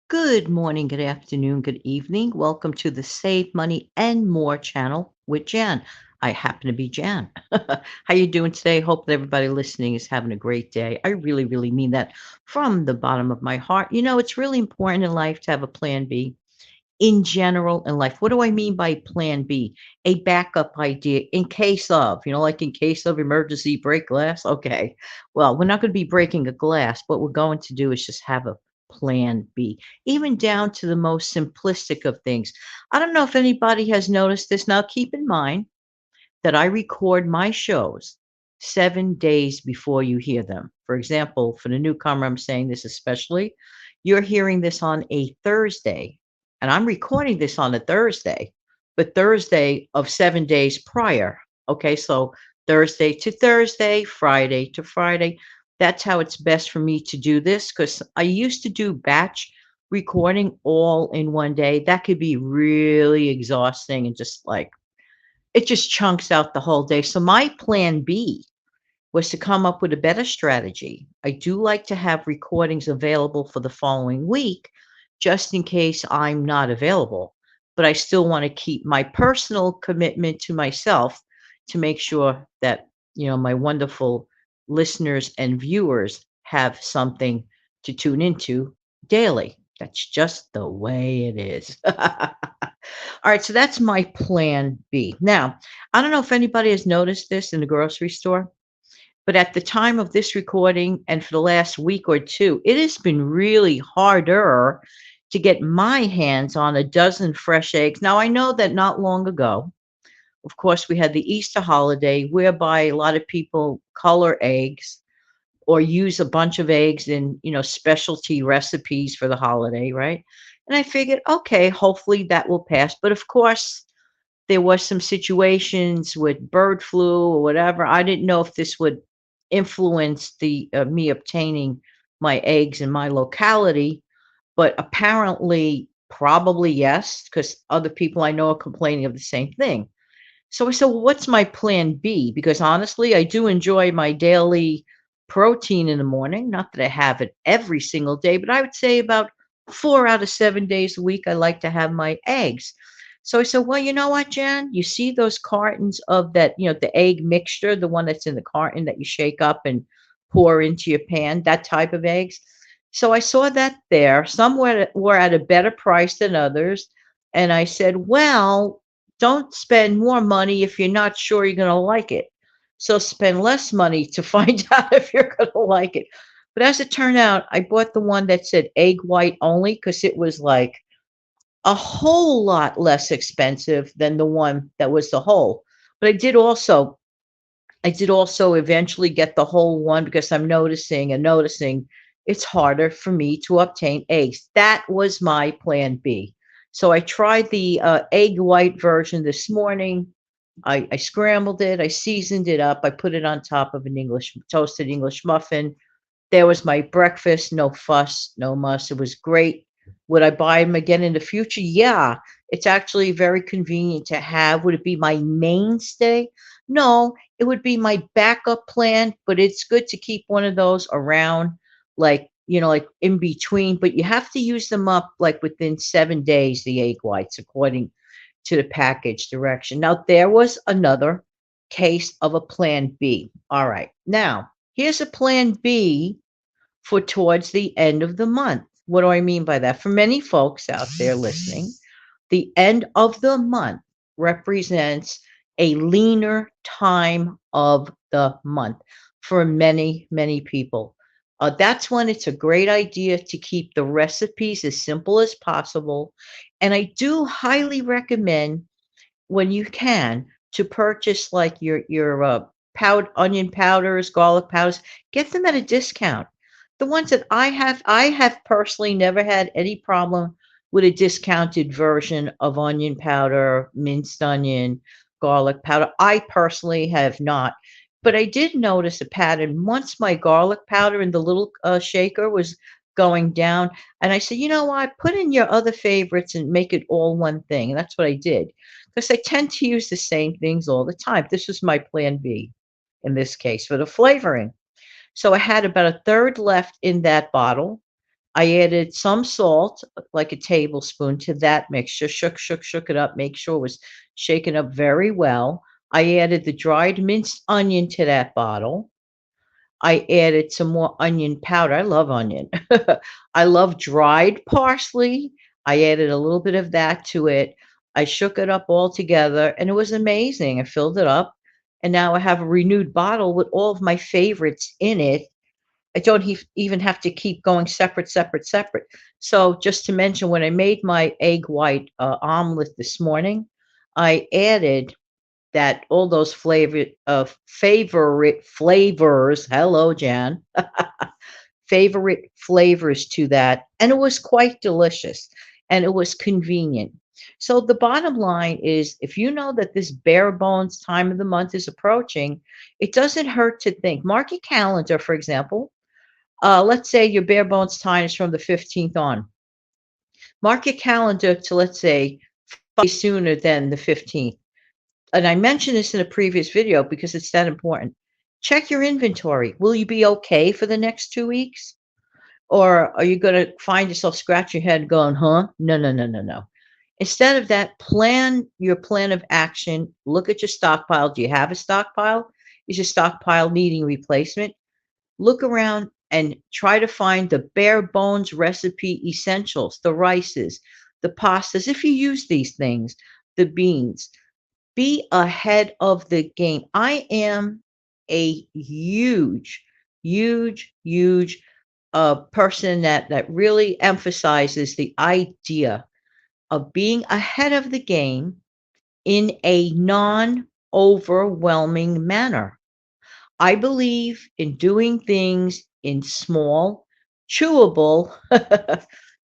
Good morning, good afternoon, good evening. Welcome to the Save Money and More channel with Jan. I happen to be Jan. How you doing today? Hope that everybody listening is having a great day. I really, really mean that from the bottom of my heart. You know, it's really important in life to have a plan B in general in life. What do I mean by plan B? A backup idea in case of, like in case of emergency break glass. Okay. Well, we're not going to be breaking a glass. What we're going to do is just have a plan B, even down to the most simplistic of things. I don't know if anybody has noticed this. Now, keep in mind that I record my shows 7 days before you hear them. For example, for the newcomer, I'm saying this especially. You're hearing this on a Thursday, and I'm recording this on a Thursday, but Thursday of 7 days prior. Okay, so Thursday to Thursday, Friday to Friday. That's how it's best for me to do this because I used to do batch recording all in one day. That could be really exhausting and just like it just chunks out the whole day. So my plan B was to come up with a better strategy. I do like to have recordings available for the following week just in case I'm not available, but I still want to keep my personal commitment to myself to make sure that, my wonderful listeners and viewers have something to tune into daily. That's just the way it is. All right, so that's my plan B. Now, I don't know if anybody has noticed this in the grocery store, but at the time of this recording and for the last week or two, it has been really harder to get my hands on a dozen fresh eggs. Now, I know that not long ago, of course, we had the Easter holiday whereby a lot of people color eggs or use a bunch of eggs in, specialty recipes for the holiday, right? And I figured, okay, hopefully that will pass. But of course, there was some situations with bird flu or whatever. I didn't know if this would influence the me obtaining my eggs in my locality, but apparently, probably yes, because other people I know are complaining of the same thing. So I said, well, what's my plan B? Because honestly, I do enjoy my daily protein in the morning. Not that I have it every single day, but I would say about 4 out of 7 days a week, I like to have my eggs. So I said, well, you know what, Jan? You see those cartons of that, the egg mixture, the one that's in the carton that you shake up and pour into your pan, that type of eggs. So I saw that there. Some were at a better price than others. And I said, well, don't spend more money if you're not sure you're going to like it. So spend less money to find out if you're going to like it. But as it turned out, I bought the one that said egg white only because it was like a whole lot less expensive than the one that was the whole. But I did also eventually get the whole one because I'm noticing it's harder for me to obtain eggs. That was my plan B. So I tried the egg white version this morning. I scrambled it, I seasoned it up, I put it on top of an English toasted English muffin. There was my breakfast, no fuss, no muss. It was great. Would I buy them again in the future? Yeah, it's actually very convenient to have. Would it be my mainstay? No, it would be my backup plan, but it's good to keep one of those around, like in between. But you have to use them up like within 7 days, the egg whites, according to the package direction. Now, there was another case of a plan B. All right. Now, here's a plan B for towards the end of the month. What do I mean by that? For many folks out there listening, the end of the month represents a leaner time of the month for many, many people. That's when it's a great idea to keep the recipes as simple as possible. And I do highly recommend when you can to purchase like your onion powders, garlic powders, get them at a discount. The ones that I have personally never had any problem with a discounted version of onion powder, minced onion, garlic powder. I personally have not. But I did notice a pattern. Once my garlic powder in the little shaker was going down, and I said, you know what? Put in your other favorites and make it all one thing. And that's what I did because I tend to use the same things all the time. This was my plan B in this case for the flavoring. So I had about a third left in that bottle. I added some salt, like a tablespoon, to that mixture, shook it up, make sure it was shaken up very well. I added the dried minced onion to that bottle. I added some more onion powder. I love onion. I love dried parsley. I added a little bit of that to it. I shook it up all together and it was amazing. I filled it up and now I have a renewed bottle with all of my favorites in it. I don't even have to keep going separate, separate, separate. So just to mention, when I made my egg white omelet this morning, I added that all those favorite flavors, hello, Jan, favorite flavors to that, and it was quite delicious, and it was convenient. So the bottom line is, if you know that this bare bones time of the month is approaching, it doesn't hurt to think. Mark your calendar, for example. Let's say your bare bones time is from the 15th on. Mark your calendar to, let's say, 5 days sooner than the 15th. And I mentioned this in a previous video because it's that important. Check your inventory. Will you be okay for the next 2 weeks? Or are you going to find yourself scratching your head going, huh? No, no, no, no, no. Instead of that, plan your plan of action. Look at your stockpile. Do you have a stockpile? Is your stockpile needing replacement? Look around and try to find the bare bones recipe essentials, the rices, the pastas, if you use these things, the beans. Be ahead of the game. I am a huge, huge, huge person that really emphasizes the idea of being ahead of the game in a non overwhelming manner. I believe in doing things in small, chewable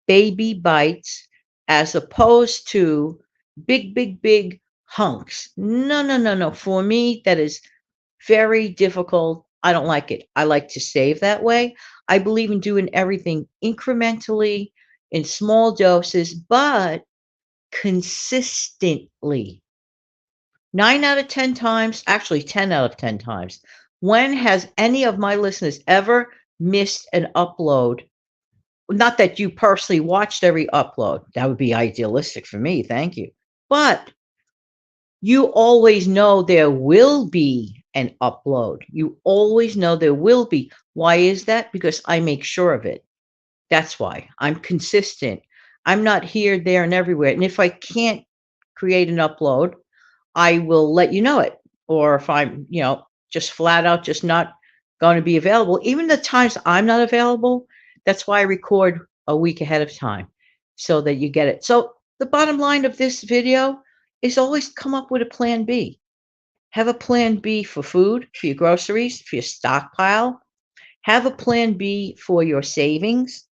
baby bites as opposed to big, big, big hunks. No, no, no, no. For me, that is very difficult. I don't like it. I like to save that way. I believe in doing everything incrementally in small doses, but consistently. 9 out of 10 times, actually 10 out of 10 times. When has any of my listeners ever missed an upload? Not that you personally watched every upload. That would be idealistic for me. Thank you. But you always know there will be an upload. You always know there will be. Why is that? Because I make sure of it. That's why I'm consistent. I'm not here, there, and everywhere. And if I can't create an upload, I will let you know it. Or if I'm, just flat out just not going to be available, even the times I'm not available, that's why I record a week ahead of time so that you get it. So the bottom line of this video is always come up with a plan B. Have a plan B for food, for your groceries, for your stockpile. Have a plan B for your savings.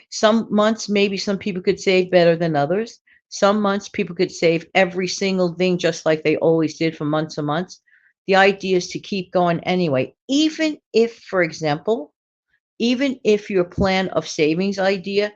Some months, maybe some people could save better than others. Some months, people could save every single thing just like they always did for months and months. The idea is to keep going anyway. Even if, for example, even if your plan of savings idea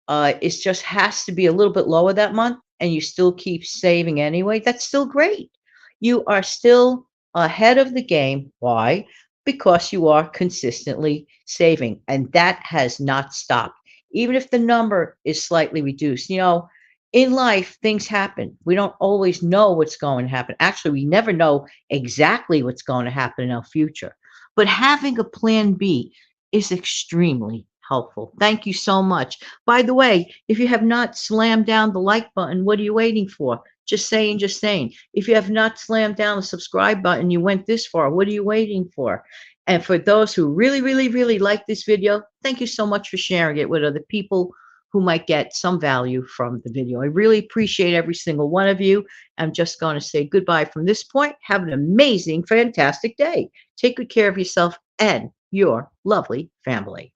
it just has to be a little bit lower that month and you still keep saving anyway, that's still great. You are still ahead of the game. Why? Because you are consistently saving, and that has not stopped. Even if the number is slightly reduced, in life, things happen. We don't always know what's going to happen. Actually, we never know exactly what's going to happen in our future. But having a plan B is extremely helpful. Thank you so much. By the way, if you have not slammed down the like button, what are you waiting for? Just saying, just saying. If you have not slammed down the subscribe button, you went this far. What are you waiting for? And for those who really, really, really like this video, thank you so much for sharing it with other people who might get some value from the video. I really appreciate every single one of you. I'm just going to say goodbye from this point. Have an amazing, fantastic day. Take good care of yourself and your lovely family.